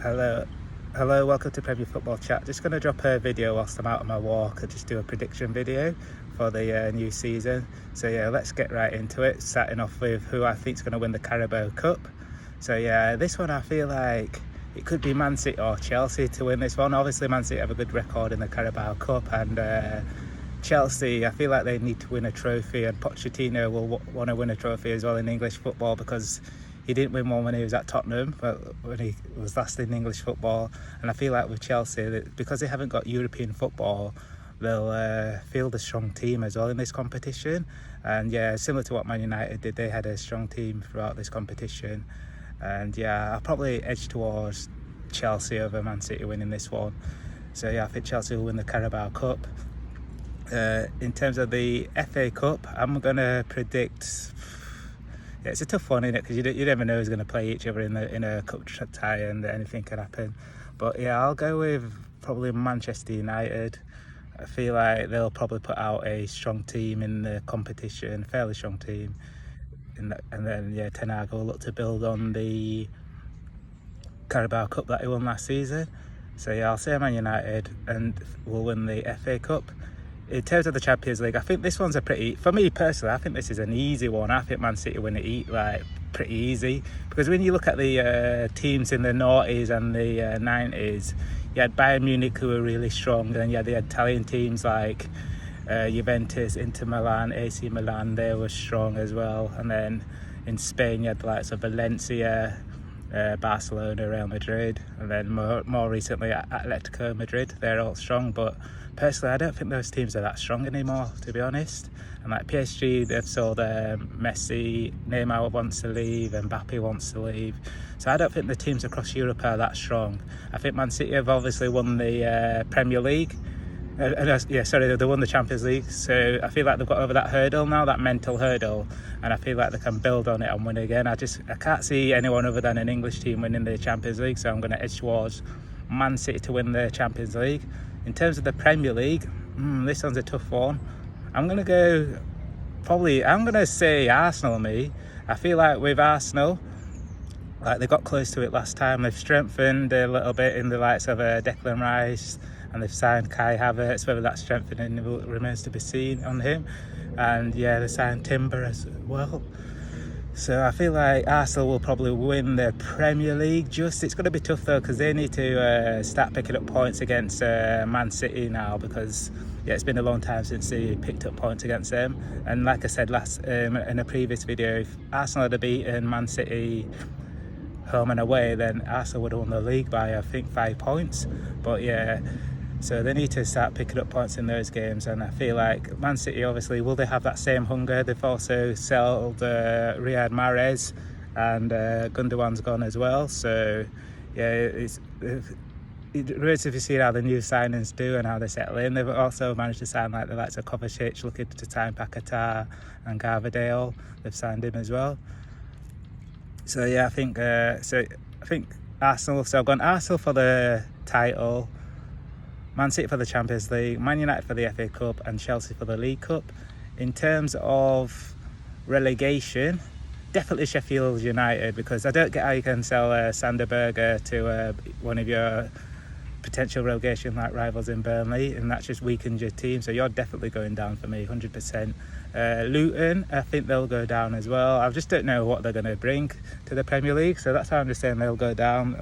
Hello, hello. Welcome to Premier Football Chat. Just going to drop a video whilst I'm out on my walk and just do a prediction video for the new season. So yeah, let's get right into it. Starting off with who I think is going to win the Carabao Cup. So yeah, this one I feel like it could be Man City or Chelsea to win this one. Obviously, Man City have a good record in the Carabao Cup, and Chelsea, I feel like they need to win a trophy, and Pochettino will want to win a trophy as well in English football because he didn't win one when he was at Tottenham, but when he was last in English football. And I feel like with Chelsea, because they haven't got European football, they'll field a strong team as well in this competition. And yeah, similar to what Man United did, they had a strong team throughout this competition. And yeah, I'll probably edge towards Chelsea over Man City winning this one. So yeah, I think Chelsea will win the Carabao Cup. In terms of the FA Cup, I'm going to predict... Yeah, it's a tough one, isn't it? Because you never know who's going to play each other in a cup tie, and anything can happen. But yeah, I'll go with probably Manchester United. I feel like they'll probably put out a strong team in the competition, fairly strong team. And then yeah, Ten Hag will look to build on the Carabao Cup that he won last season. So yeah, I'll say Man United and we'll win the FA Cup. In terms of the Champions League, I think this one's for me personally, I think this is an easy one. I think Man City win it pretty easy, because when you look at the teams in the noughties and the 90s, you had Bayern Munich who were really strong, and then you had the Italian teams like Juventus, Inter Milan, AC Milan, they were strong as well. And then in Spain you had the likes of Valencia, Barcelona, Real Madrid, and then more recently Atletico Madrid. They're all strong, but personally I don't think those teams are that strong anymore, to be honest. And like PSG, they've sold Messi, Neymar wants to leave, Mbappe wants to leave, so I don't think the teams across Europe are that strong. I think Man City have obviously won the Premier League. They won the Champions League, so I feel like they've got over that hurdle now, that mental hurdle, and I feel like they can build on it and win again. I can't see anyone other than an English team winning the Champions League, so I'm going to edge towards Man City to win the Champions League. In terms of the Premier League, this one's a tough one. I'm going to say Arsenal. I feel like with Arsenal, like they got close to it last time. They've strengthened a little bit in the likes of Declan Rice, and they've signed Kai Havertz. Whether that strengthening remains to be seen on him. And yeah, they signed Timber as well. So I feel like Arsenal will probably win the Premier League. It's going to be tough though, because they need to start picking up points against Man City now, because yeah, it's been a long time since they picked up points against them. And like I said in a previous video, if Arsenal had beaten Man City home and away, then Arsenal would have won the league by I think 5 points. But yeah, so they need to start picking up points in those games. And I feel like Man City, obviously, will they have that same hunger? They've also sold Riyad Mahrez, and Gundogan's gone as well. So yeah, it remains to be seen how the new signings do and how they settle in. They've also managed to sign like the likes of Kovacic, looking to sign Paquetá, and Garvadale. They've signed him as well. So yeah, I think Arsenal. So I've gone Arsenal for the title, Man City for the Champions League, Man United for the FA Cup, and Chelsea for the League Cup. In terms of relegation, definitely Sheffield United, because I don't get how you can sell Sander Berge to one of your potential relegation like rivals in Burnley, and that just weakens your team. So you're definitely going down for me, 100%. Luton, I think they'll go down as well. I just don't know what they're going to bring to the Premier League, so that's how I'm just saying they'll go down.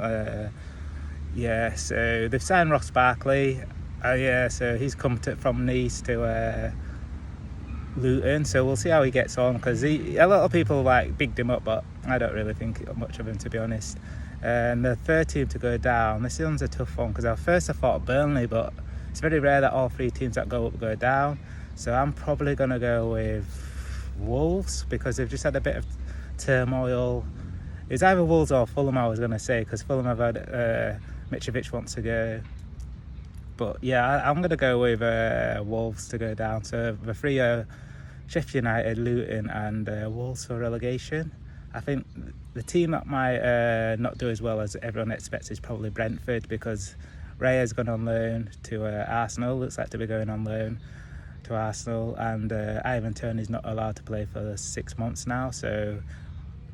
Yeah, so they've signed Ross Barkley. So he's come from Nice to Luton, so we'll see how he gets on, because a lot of people bigged him up, but I don't really think much of him, to be honest. And the third team to go down, this one's a tough one, because at first I thought Burnley, but it's very rare that all three teams that go up go down. So I'm probably going to go with Wolves, because they've just had a bit of turmoil. It's either Wolves or Fulham, I was going to say, because Fulham have had Mitrovic wants to go. But yeah, I'm going to go with Wolves to go down. So the three are Sheffield United, Luton, and Wolves for relegation. I think the team that might not do as well as everyone expects is probably Brentford, because Raya's gone on loan to Arsenal. Looks like to be going on loan to Arsenal, and Ivan Toney's not allowed to play for 6 months now. So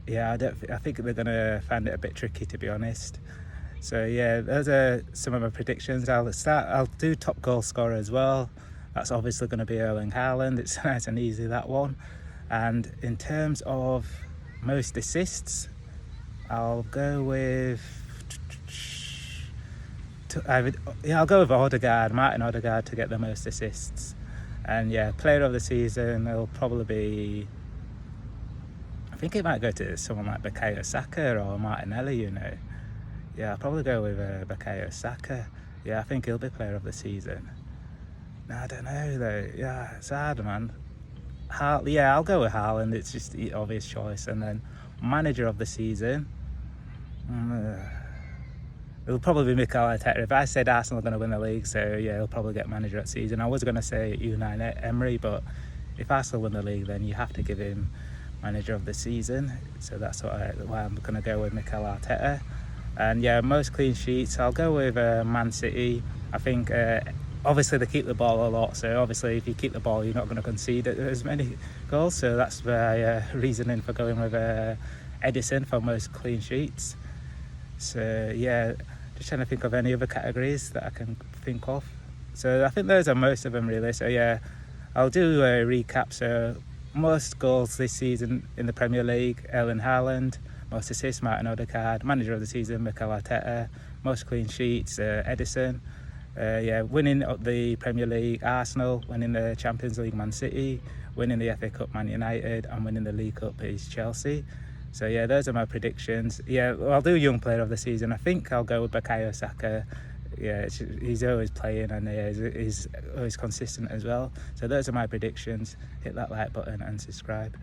yeah, I think they're going to find it a bit tricky, to be honest. So yeah, those are some of my predictions. I'll do top goal scorer as well. That's obviously going to be Erling Haaland. It's nice and easy, that one. And in terms of most assists, I'll go with I'll go with Odegaard, Martin Odegaard, to get the most assists. And yeah, player of the season, it'll probably be, I think it might go to someone like Bukayo Saka or Martinelli, you know. Yeah, I'll probably go with Bukayo Saka. Yeah, I think he'll be player of the season. No, I don't know though. Yeah, it's hard, man. I'll go with Haaland. It's just the obvious choice. And then manager of the season, it'll probably be Mikel Arteta. If I said Arsenal are going to win the league, so yeah, he'll probably get manager of the season. I was going to say Unai Emery, but if Arsenal win the league, then you have to give him manager of the season. So that's why I'm going to go with Mikel Arteta. And yeah, most clean sheets, I'll go with Man City. I think obviously they keep the ball a lot, so obviously if you keep the ball, you're not going to concede as many goals. So that's my reasoning for going with Edison for most clean sheets. So yeah, just trying to think of any other categories that I can think of. So I think those are most of them really. So yeah, I'll do a recap. So most goals this season in the Premier League, Erling Haaland. Most assists, Martin Odegaard. Manager of the season, Mikel Arteta. Most clean sheets, Edison. Winning the Premier League, Arsenal. Winning the Champions League, Man City. Winning the FA Cup, Man United. And winning the League Cup is Chelsea. So yeah, those are my predictions. Yeah, I'll do young player of the season. I think I'll go with Bukayo Saka. Yeah, he's always playing and he's always consistent as well. So those are my predictions. Hit that like button and subscribe.